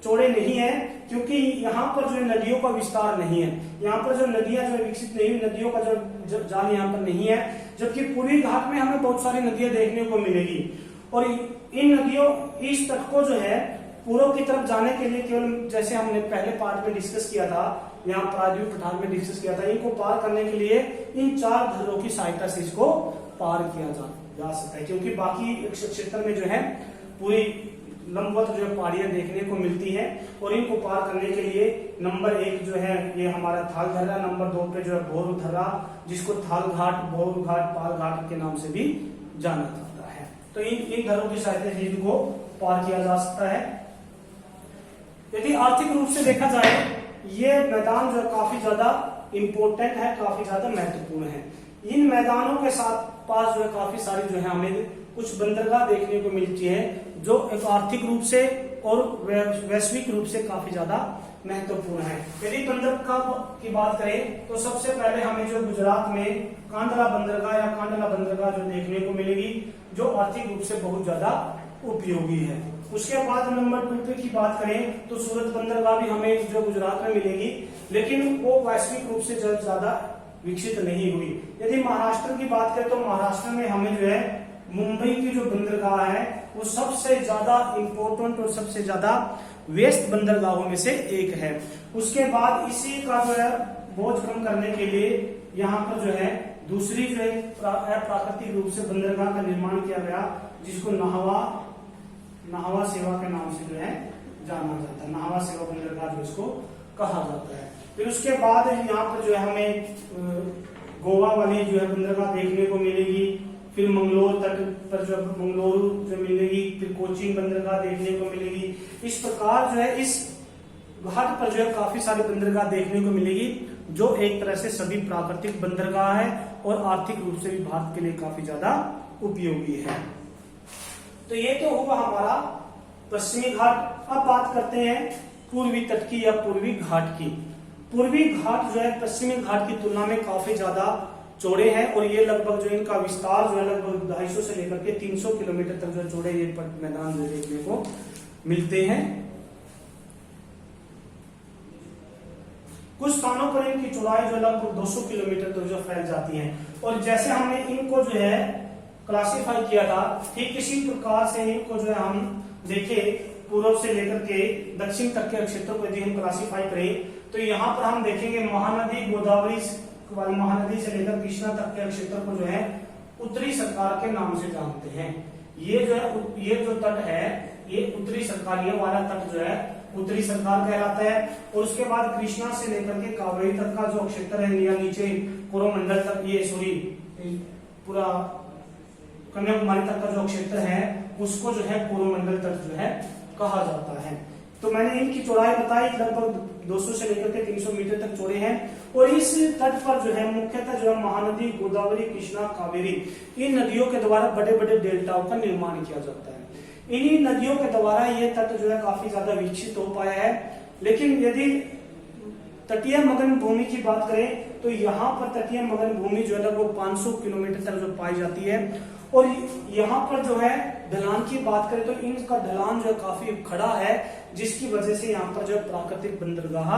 चौड़े नहीं है क्योंकि यहाँ पर जो नदियों का विस्तार नहीं है। यहाँ पर जो नदियां जो विकसित नहीं, नदियों का जो जाल यहाँ पर नहीं है, जबकि पूर्वी घाट में हमें बहुत सारी नदियां देखने को मिलेगी। और इन नदियों, इस तट को जो है पूर्व की तरफ जाने के लिए केवल, जैसे हमने पहले पार्ट में डिस्कस किया था, यहाँ प्रायद्वीप पठार में डिस्कस किया था, इनको पार करने के लिए इन 4 धर्रों की सहायता से इसको पार किया जा सकता है। क्योंकि बाकी क्षेत्र में जो है पूरी लंबवत जो है पहाड़ियां देखने को मिलती है और इनको पार करने के लिए नंबर 1 जो है ये हमारा थाल धर्रा, नंबर 2 पे जो है भोर धर्रा, जिसको थाल घाट, भोर घाट, पाल घाट के नाम से भी जाना जाता है। तो इन धर्रों की सहायता से इनको पार किया जा सकता है। यदि आर्थिक रूप से देखा जाए ये मैदान जो काफी ज्यादा इंपॉर्टेंट है, काफी ज्यादा महत्वपूर्ण है। इन मैदानों के साथ पास जो है काफी सारी जो है हमें कुछ बंदरगाह देखने को मिलती है जो एक आर्थिक रूप से और वैश्विक रूप से काफी ज्यादा महत्वपूर्ण है। यदि बंदरगाह की बात करें तो सबसे पहले हमें जो गुजरात में कांडला बंदरगाह या कांडला बंदरगाह जो देखने को मिलेगी, जो आर्थिक रूप से बहुत ज्यादा उपयोगी है। उसके बाद नंबर 2 पे की बात करें तो सूरत बंदरगाह भी हमें जो गुजरात में मिलेगी, लेकिन वो वैश्विक रूप से ज्यादा विकसित नहीं हुई। यदि महाराष्ट्र की बात करें तो महाराष्ट्र में हमें जो है मुंबई की जो बंदरगाह है वो सबसे ज्यादा इंपॉर्टेंट और सबसे ज्यादा व्यस्त बंदरगाहों में से एक है। उसके बाद इसी का जो है बोझ कम करने के लिए यहाँ पर जो है दूसरी जो है प्राकृतिक रूप से बंदरगाह का निर्माण किया गया, जिसको नाहवा सेवा के नाम से जो है जाना जाता है। नाहवा सेवा बंदरगाह जो इसको कहा जाता है। फिर उसके बाद यहाँ पर जो है हमें गोवा वाली जो है बंदरगाह देखने को मिलेगी। फिर मंगलोर तट पर जो मंगलोर जो मिलेगी, फिर कोचीन बंदरगाह देखने को मिलेगी। इस प्रकार जो है इस घाट पर जो है काफी सारी बंदरगाह देखने को मिलेगी, जो एक तरह से सभी प्राकृतिक बंदरगाह है और आर्थिक रूप से भी भारत के लिए काफी ज्यादा उपयोगी है। तो ये तो हुआ हमारा पश्चिमी घाट। अब बात करते हैं पूर्वी तट की या पूर्वी घाट की। पूर्वी घाट जो है पश्चिमी घाट की तुलना में काफी ज्यादा चौड़े हैं और ये लगभग जो इनका विस्तार जो है लगभग 250 से लेकर के 300 किलोमीटर तक जो चौड़े ये मैदान जो देखने को मिलते हैं। कुछ स्थानों पर इनकी चौड़ाई जो लगभग 200 किलोमीटर तक जो फैल जाती है। और जैसे हमने इनको जो है क्लासिफाई किया था, ठीक इसी प्रकार से इनको जो है हम देखे पूर्व से लेकर के दक्षिण तक के क्षेत्र को यदि हम क्लासिफाई करें तो यहाँ पर हम देखेंगे महानदी गोदावरी महानदी से लेकर कृष्णा तक के क्षेत्र को जो है उत्तरी सरकार के नाम से जानते हैं। ये जो है ये जो तट है ये उत्तरी सरकार, ये वाला तट जो है उत्तरी सरकार कहलाता है। और उसके बाद कृष्णा से लेकर के कावेरी तक का जो क्षेत्र है या नीचे कोरोमंडल तक, ये सॉरी पूरा कन्याकुमारी तक का जो क्षेत्र है उसको जो है कोरोमंडल तट जो है कहा जाता है। तो मैंने इनकी चौड़ाई बताई, लगभग 200 से लेकर के 300 मीटर तक चौड़े हैं। और इस तट पर जो है मुख्यतः जो है महानदी गोदावरी कृष्णा कावेरी इन नदियों के द्वारा बड़े बड़े डेल्टाओं का निर्माण किया जाता है। इन्हीं नदियों के द्वारा ये तट जो है काफी ज्यादा विकसित हो पाया है। लेकिन यदि तटीय मगन भूमि की बात करें तो यहाँ पर तटीय मगन भूमि जो है लगभग 500 किलोमीटर तक जो पाई जाती है। और यहाँ पर जो है ढलान की बात करें तो इनका ढलान जो है काफी खड़ा है, जिसकी वजह से यहाँ पर जो है प्राकृतिक बंदरगाह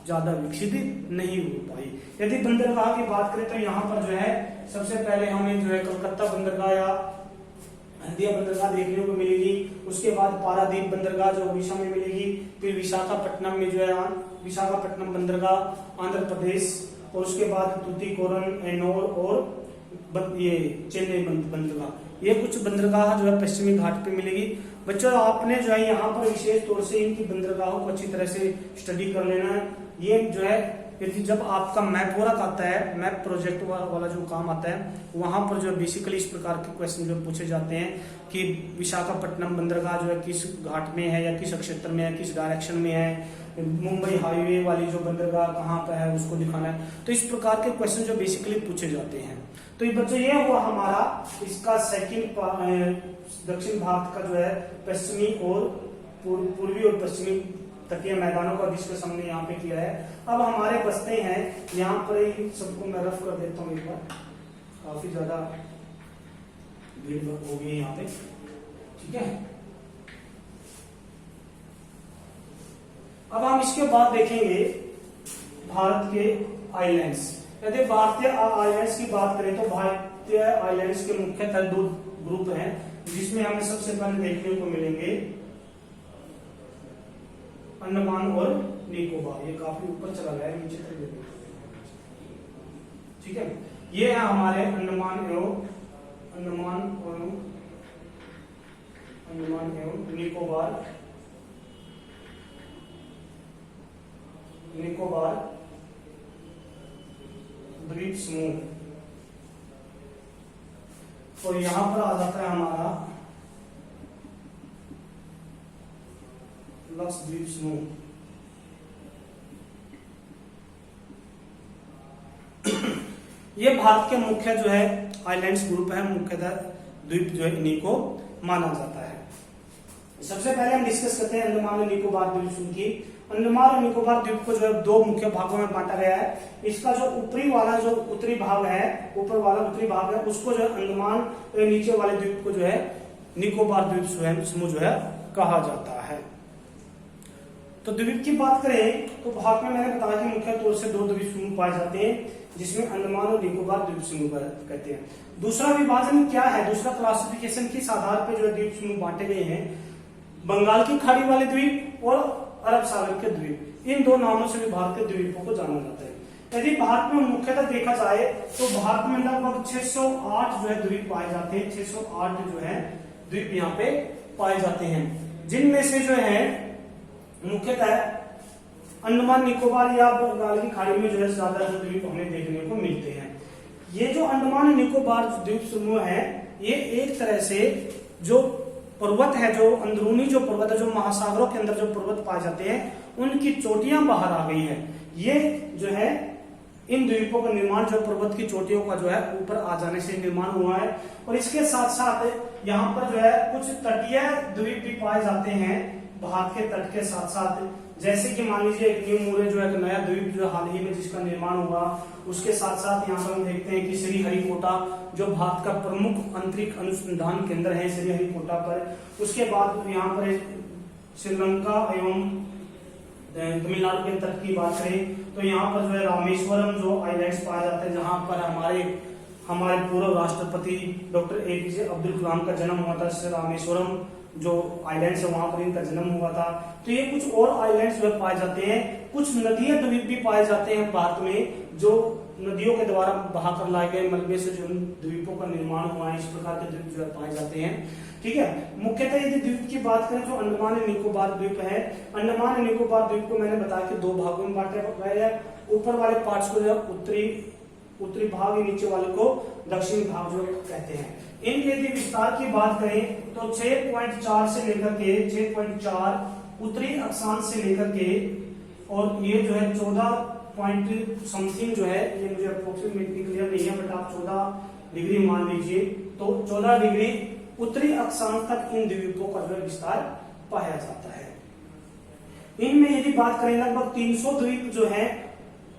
ज्यादा विकसित नहीं हो पाई। यदि बंदरगाह की बात करें तो यहाँ पर जो है सबसे पहले हमें जो है कलकत्ता बंदरगाह या हल्दिया बंदरगाह देखने को मिलेगी। उसके बाद पारादीप बंदरगाह जो उड़ीसा में मिलेगी। फिर विशाखापट्टनम में जो है विशाखापट्टनम बंदरगाह आंध्र प्रदेश। और उसके बाद तूतीकोरन, एन्नोर और ये चेन्नई बंदरगाह, ये कुछ बंदरगाह जो है पश्चिमी घाट पे मिलेगी। बच्चों आपने जो है यहाँ पर विशेष तौर से इनकी बंदरगाहों को अच्छी तरह से स्टडी कर लेना है। ये जो है यदि जब आपका मैप वर्क आता है, मैप प्रोजेक्ट वाला जो काम आता है, वहां पर जो बेसिकली इस प्रकार के क्वेश्चन जो पूछे जाते हैं कि विशाखापट्टनम बंदरगाह जो है किस घाट में है या किस क्षेत्र में है, किस डायरेक्शन में है, मुंबई हाईवे वाली जो बंदरगाह कहाँ पर है उसको दिखाना है। तो इस प्रकार के क्वेश्चन जो बेसिकली पूछे जाते हैं। तो ये बच्चों ये हुआ हमारा इसका सेकंड दक्षिण भारत का जो है पश्चिमी और पूर्वी और पश्चिमी तटीय मैदानों का डिस्कस हमने यहाँ पे किया है। अब हमारे बचते हैं यहाँ पर ही सबको मैं रफ कर देता हूँ एक बार, काफी ज्यादा भीड़ हो गई यहाँ पे, ठीक है। अब हम इसके बाद देखेंगे भारत के आइलैंड्स। यदि भारतीय आइलैंड्स की बात करें तो भारतीय आइलैंड्स के मुख्यतः 2 ग्रुप हैं, जिसमें हमें सबसे पहले देखने को मिलेंगे अंडमान और निकोबार। ये काफी ऊपर चला गया है, नीचे तक देखो, ठीक है। ये है हमारे अंडमान एवं निकोबार द्वीप समूह। और यहां पर आ जाता है हमारा लक्षद्वीप समूह। ये भारत के मुख्य जो है आइलैंड्स ग्रुप है, मुख्यतः द्वीप जो है इन्हीं को माना जाता है। सबसे पहले हम डिस्कस करते हैं अंडमान और निकोबार द्वीप समूह की। अंडमान और निकोबार द्वीप को जो है 2 मुख्य भागों में बांटा गया है। इसका जो ऊपरी वाला जो उत्तरी भाग है, ऊपर वाला उत्तरी भाग है, उसको जो है अंडमान, नीचे वाले द्वीप को जो है निकोबार द्वीप समूह जो है कहा जाता है। तो द्वीप की बात करें तो भारत में मैंने बताया कि मुख्य तौर से 2 द्वीप समूह पाए जाते हैं, जिसमें अंडमान और निकोबार द्वीप समूह कहते हैं। दूसरा विभाजन क्या है, दूसरा क्लासिफिकेशन किस आधार पर जो है द्वीप समूह बांटे गए हैं, बंगाल की खाड़ी वाले द्वीप और अरब सागर के द्वीप, इन 2 नामों से भी भारत के द्वीपों को जाना जाता है। यदि भारत में मुख्यतः देखा जाए तो भारत में लगभग 608 जो है द्वीप पाए जाते हैं। 608 जो है द्वीप यहाँ पे पाए जाते हैं, जिनमें से जो है मुख्यतः अंडमान निकोबार या बंगाल की खाड़ी में जो है ज्यादा द्वीप हमें देखने को मिलते हैं। ये जो अंडमान निकोबार द्वीप समूह है, ये एक तरह से जो पर्वत है, जो अंदरूनी जो पर्वत है, जो महासागरों के अंदर जो पर्वत पाए जाते हैं, उनकी चोटियां बाहर आ गई है। ये जो है इन द्वीपों का निर्माण जो पर्वत की चोटियों का जो है ऊपर आ जाने से निर्माण हुआ है। और इसके साथ साथ यहाँ पर जो है कुछ तटीय द्वीप भी पाए जाते हैं भारत के तट के साथ साथ, जैसे कि मान लीजिए एक न्यू मूरे जो है एक नया द्वीप जो हाल ही में जिसका निर्माण हुआ। उसके साथ साथ यहाँ पर हम देखते हैं कि श्रीहरिकोटा जो भारत का प्रमुख अंतरिक्ष अनुसंधान केंद्र है श्रीहरिकोटा पर। उसके बाद यहाँ पर श्रीलंका एवं तमिलनाडु के तट की बात करें तो यहाँ पर जो है रामेश्वरम जो आइलैंड्स पाए जाते हैं, जहाँ पर हमारे पूर्व राष्ट्रपति डॉक्टर APJ अब्दुल कलाम का जन्म हुआ था। रामेश्वरम जो आइलैंड्स है वहां पर इनका जन्म हुआ था। तो ये कुछ और आइलैंड्स जो पाए जाते हैं। कुछ नदियां द्वीप भी पाए जाते हैं भारत में, जो नदियों के द्वारा बहाकर लाए गए मलबे से जो द्वीपों का निर्माण हुआ है, इस प्रकार के द्वीप जो पाए जाते हैं। ठीक है, मुख्यतः यदि द्वीप की बात करें जो अंडमान निकोबार द्वीप है, अंडमान निकोबार द्वीप को मैंने बताया कि दो भागों में बांटा गया है। ऊपर वाले पार्ट्स को जो उत्तरी भाग, नीचे वाले को दक्षिणी भाग जो कहते हैं। इनके यदि विस्तार की बात करें तो 6.4 से लेकर के 6.4 उत्तरी अक्षांश से लेकर के, और ये जो है 14 पॉइंट समथिंग जो है, ये मुझे अप्रोक्सीमेटली क्लियर नहीं है, बट आप 14 डिग्री मान लीजिए। तो 14 डिग्री उत्तरी अक्षांश तक इन द्वीपों का जो विस्तार पाया जाता है। इनमें यदि बात करें लगभग 300 द्वीप जो है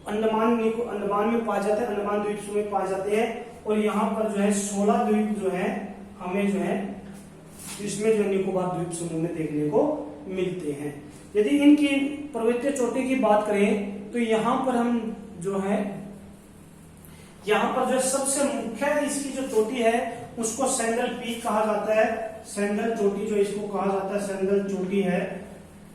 अंडमान में पाए जाते हैं, अंडमान द्वीप समूह में पाए जाते हैं। और यहाँ पर जो है 16 द्वीप जो है हमें जो है इसमें जो निकोबार द्वीप समूह में देखने को मिलते हैं। यदि इनकी पर्वतीय चोटी की बात करें तो यहाँ पर हम जो है यहाँ पर जो सबसे मुख्य इसकी जो चोटी है उसको सेंट्रल पीक कहा जाता है। सेंट्रल चोटी जो इसको कहा जाता है, सेंट्रल चोटी है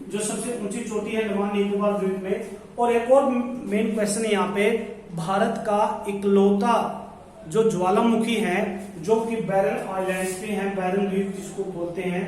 जो सबसे ऊंची चोटी है अंडमान निकोबार द्वीप में। और एक और मेन क्वेश्चन है यहाँ पे, भारत का इकलौता जो ज्वालामुखी है जो कि बैरन आइलैंड्स पे है, बैरन द्वीप जिसको बोलते हैं,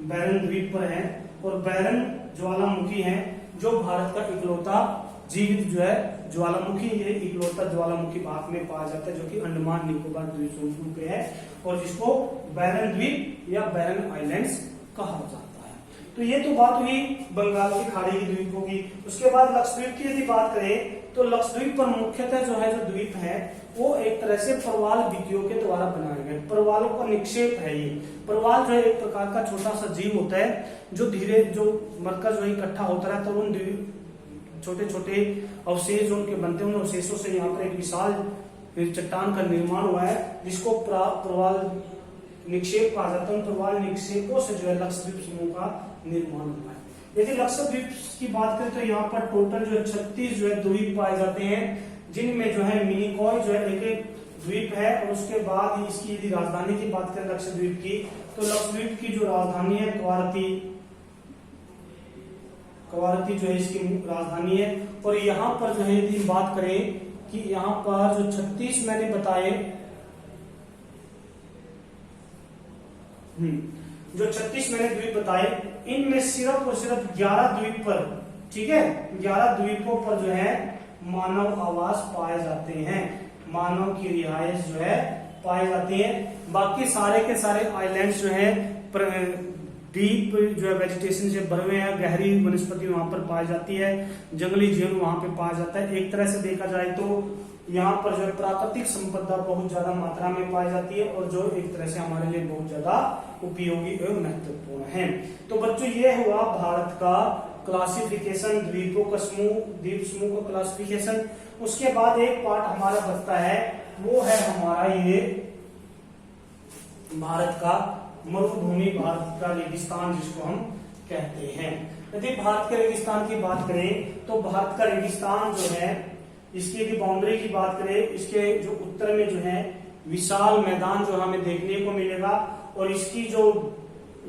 बैरन द्वीप पर है, और बैरन ज्वालामुखी है जो भारत का इकलौता जीवित जो है ज्वालामुखी, ये इकलौता ज्वालामुखी भारत में पाया जाता है जो कि अंडमान निकोबार द्वीप समूह पे है और जिसको बैरन द्वीप या बैरन आइलैंड्स कहा जाता है। तो ये तो बात हुई बंगाल की खाड़ी की द्वीपों की। उसके बाद लक्षद्वीप की यदि बात करें तो लक्षद्वीप पर मुख्यतः जो है जो द्वीप है वो एक तरह से प्रवाल विधियों के द्वारा बनाए गए, प्रवालों का निक्षेप है। ये प्रवाल जो है एक प्रकार का छोटा सा जीव होता है जो धीरे जो मरकज जो इकट्ठा होता रहता है, उन छोटे छोटे अवशेष जो उनके बनते हैं, उन अवशेषों से यहाँ पर एक विशाल चट्टान का निर्माण हुआ है जिसको प्रवाल निक्षेप कहा जाता है। उन प्रवाल निक्षेपों से जो है लक्षद्वीप समूह का निर्माण हुआ है। यदि लक्षद्वीप की बात करें तो यहाँ पर टोटल जो 36 जो है द्वीप पाए जाते हैं, जिनमें जो है मिनिकॉय जो है एक द्वीप है। और उसके बाद इसकी यदि राजधानी की बात करें लक्षद्वीप की तो लक्षद्वीप की जो राजधानी है कवारती जो है इसकी राजधानी है। और यहाँ पर जो है यदि बात करें कि यहाँ पर जो 36 मैंने बताए, जो 36 मैंने द्वीप बताए, इनमें सिर्फ और सिर्फ 11 द्वीप पर, ठीक है, 11 द्वीपों पर जो है मानव आवास पाए जाते हैं, मानव की रिहायश जो है पाए जाती है। बाकी सारे के सारे आइलैंड्स जो है डीप जो है वेजिटेशन से भरे हुए हैं, गहरी वनस्पति वहां पर पाई जाती है, जंगली जीवन वहां पे पाया जाता है। एक तरह से देखा जाए तो यहाँ पर जो है प्राकृतिक संपदा बहुत ज्यादा मात्रा में पाई जाती है और जो एक तरह से हमारे लिए बहुत ज्यादा उपयोगी एवं महत्वपूर्ण है। तो बच्चों ये हुआ भारत का क्लासिफिकेशन, द्वीपों का समूह, द्वीप समूह का क्लासिफिकेशन। उसके बाद एक पार्ट हमारा बचता है, वो है हमारा ये भारत का मरुभूमि, भारत का रेगिस्तान जिसको हम कहते हैं। यदि भारत के रेगिस्तान की बात करें तो भारत का रेगिस्तान जो है इसकी यदि बाउंड्री की बात करें, इसके जो उत्तर में जो है विशाल मैदान जो हमें देखने को मिलेगा और इसकी जो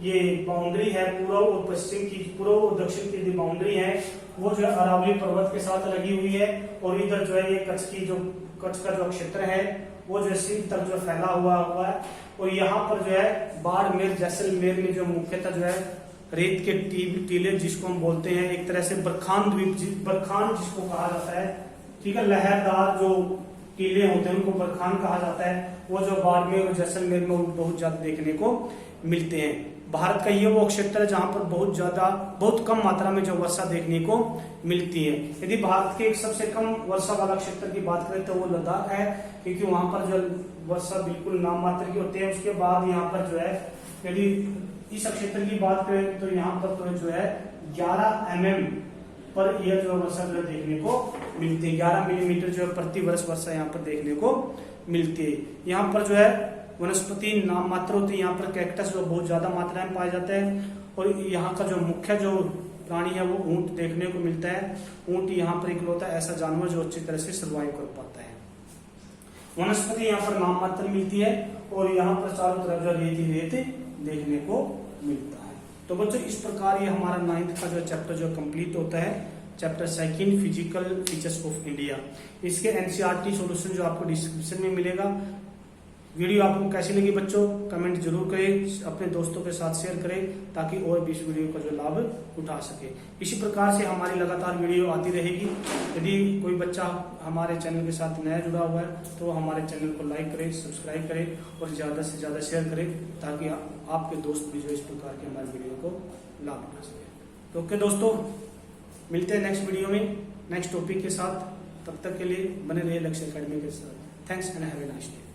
ये बाउंड्री है पूर्व और पश्चिम की, पूर्व और दक्षिण की यदि बाउंड्री है वो जो है अरावली पर्वत के साथ लगी हुई है। और इधर जो है ये कच्छ का जो क्षेत्र है वो जो सिंध तक जो फैला हुआ है। और यहाँ पर जो है बाड़मेर जैसलमेर में जो मुख्यतः जो है रेत के टीले जिसको हम बोलते हैं, एक तरह से बरखान द्वीप, बरखान जिसको कहा जाता है, ठीक है, लहरदार जो किले होते हैं उनको बरखान कहा जाता है, वो जो बाड़मेर और जैसलमेर में बहुत ज्यादा देखने को मिलते हैं। भारत का ये वो क्षेत्र है जहां पर बहुत कम मात्रा में जो वर्षा देखने को मिलती है। यदि भारत के एक सबसे कम वर्षा वाला क्षेत्र की बात करें तो वो लद्दाख है, क्योंकि वहां पर जो वर्षा बिल्कुल नाम मात्र की होती है। उसके बाद यहाँ पर जो है यदि इस क्षेत्र की बात करें तो यहाँ पर तो जो है 11 mm पर यह जो वर्षा जो देखने को मिलती है। 11 मिलीमीटर जो है प्रति वर्ष वर्षा यहाँ पर देखने को मिलती है। यहाँ पर जो है वनस्पति नाम मात्र होती है। यहाँ पर कैक्टस जो बहुत ज्यादा मात्रा में पाए जाते हैं, और यहाँ का जो मुख्य जो प्राणी है वो ऊंट देखने को मिलता है। ऊंट यहाँ पर इकलौता ऐसा जानवर जो अच्छी तरह से सर्वाइव कर पाता है। वनस्पति यहाँ पर नाम मात्र मिलती है, और यहाँ पर चारों तरफ जो रेत देखने को मिलता है। तो बच्चों इस प्रकार ये हमारा 9th का जो चैप्टर जो कंप्लीट होता है, chapter 2 physical features of India. इसके एनसीईआरटी सॉल्यूशन जो आपको डिस्क्रिप्शन में मिलेगा। वीडियो आपको कैसी लगी बच्चों कमेंट जरूर करें, अपने दोस्तों के साथ शेयर करें ताकि और भी इस वीडियो का जो लाभ उठा सके। इसी प्रकार से हमारी लगातार वीडियो आती रहेगी। यदि कोई बच्चा हमारे चैनल के साथ नया जुड़ा हुआ है तो हमारे चैनल को लाइक करें, सब्सक्राइब करें और ज्यादा से ज्यादा शेयर करें ताकि आपके दोस्त भी जो इस प्रकार के हमारे वीडियो को लाभ उठा सके। तो ओके दोस्तों, मिलते हैं नेक्स्ट वीडियो में नेक्स्ट टॉपिक के साथ। तब तक के लिए बने रहिए लक्ष्य एकेडमी के साथ। Thanks and have a nice day.